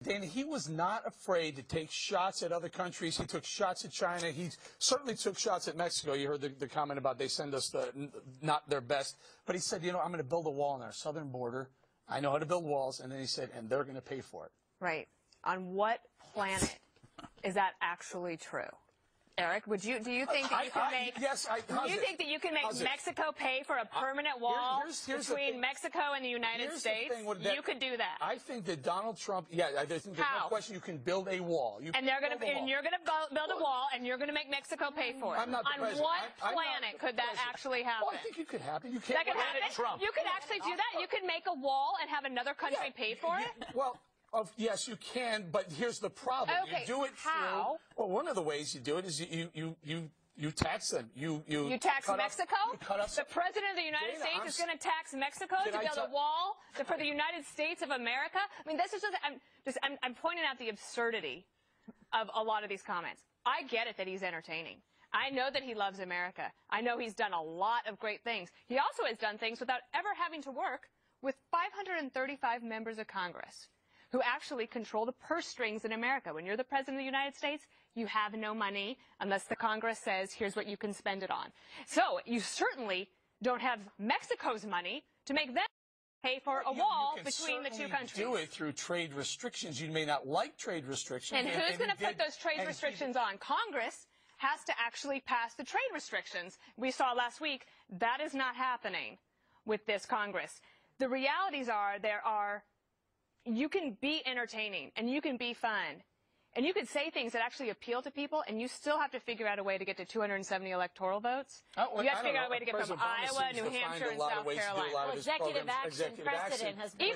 Dana, he was not afraid to take shots at other countries. He took shots at China. He certainly took shots at Mexico. You heard the comment about they send us not their best. But he said, you know, I'm going to build a wall on our southern border. I know how to build walls. And then he said, and they're going to pay for it. Right. On what planet is that actually true? Eric, do you think that you can make? Yes, do you think that you can make Mexico pay for a permanent wall between Mexico and the United States? You could do that. I think that Donald Trump. Yeah, I think there's no question. You can build a wall. And you're going to build a wall, and you're going to make Mexico pay for it. I'm not the president. On what planet could that actually happen? Well, I think it could happen. You can't. That could happen. Trump. You could actually do that. You could make a wall and have another country pay for it. Well. Yes, you can, but here's the problem. Okay, you do it how? Well, one of the ways you do it is you tax them. You tax Mexico? The President of the United States is going to tax Mexico to build a wall for the United States of America? I mean, this is I'm pointing out the absurdity of a lot of these comments. I get it that he's entertaining. I know that he loves America. I know he's done a lot of great things. He also has done things without ever having to work with 535 members of Congress who actually control the purse strings in America. When you're the President of the United States, you have no money unless the Congress says, here's what you can spend it on. So you certainly don't have Mexico's money to make them pay for a wall between the two countries. You can do it through trade restrictions. You may not like trade restrictions. And who's going to put those trade restrictions on? Congress has to actually pass the trade restrictions. We saw last week that is not happening with this Congress. The realities are you can be entertaining, and you can be fun, and you can say things that actually appeal to people, and you still have to figure out a way to get to 270 electoral votes. You have to figure out a way to get from Iowa, New Hampshire, and South Carolina. Well, executive action precedent has been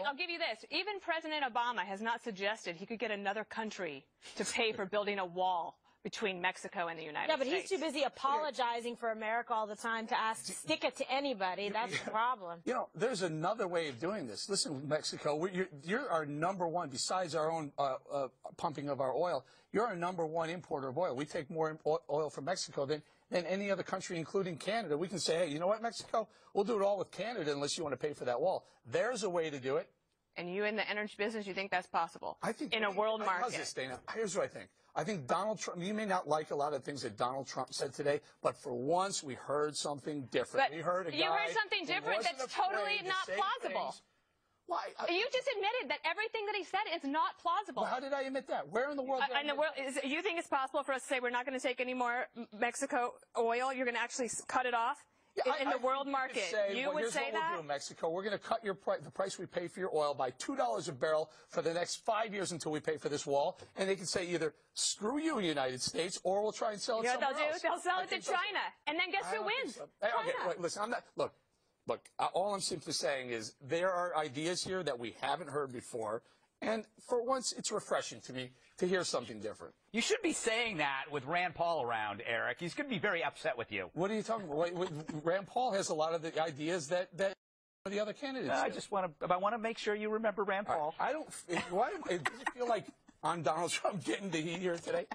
I'll give you this. Even President Obama has not suggested he could get another country to pay for building a wall between Mexico and the United States. Yeah, but he's too busy apologizing for America all the time to stick it to anybody. That's the problem. You know, there's another way of doing this. Listen, Mexico, you're our number one, besides our own pumping of our oil, you're our number one importer of oil. We take more oil from Mexico than any other country, including Canada. We can say, hey, you know what, Mexico? We'll do it all with Canada unless you want to pay for that wall. There's a way to do it. And you in the energy business, you think that's possible? I think in a world market. How's this, Dana? Here's what I think. I think Donald Trump, you may not like a lot of things that Donald Trump said today, but for once we heard something different. But we heard a guy you heard something different that's totally not plausible. Why? You just admitted that everything that he said is not plausible. Well, how did I admit that? Where in the world? You think it's possible for us to say we're not going to take any more Mexico oil? You're going to actually cut it off? Yeah, in the world market, you would say that? Here's what we'll do in Mexico. We're going to cut the price we pay for your oil by $2 a barrel for the next 5 years until we pay for this wall. And they can say either, screw you, United States, or we'll try and sell it somewhere else. They'll sell it to China. And then guess who wins? Okay, wait, listen, I'm not, look, all I'm simply saying is there are ideas here that we haven't heard before. And for once, it's refreshing to me to hear something different. You should be saying that with Rand Paul around, Eric. He's going to be very upset with you. What are you talking about? Rand Paul has a lot of the ideas that the other candidates do. I want to make sure you remember Rand Paul. I don't. Why does it feel like I'm Donald Trump getting the heat here today?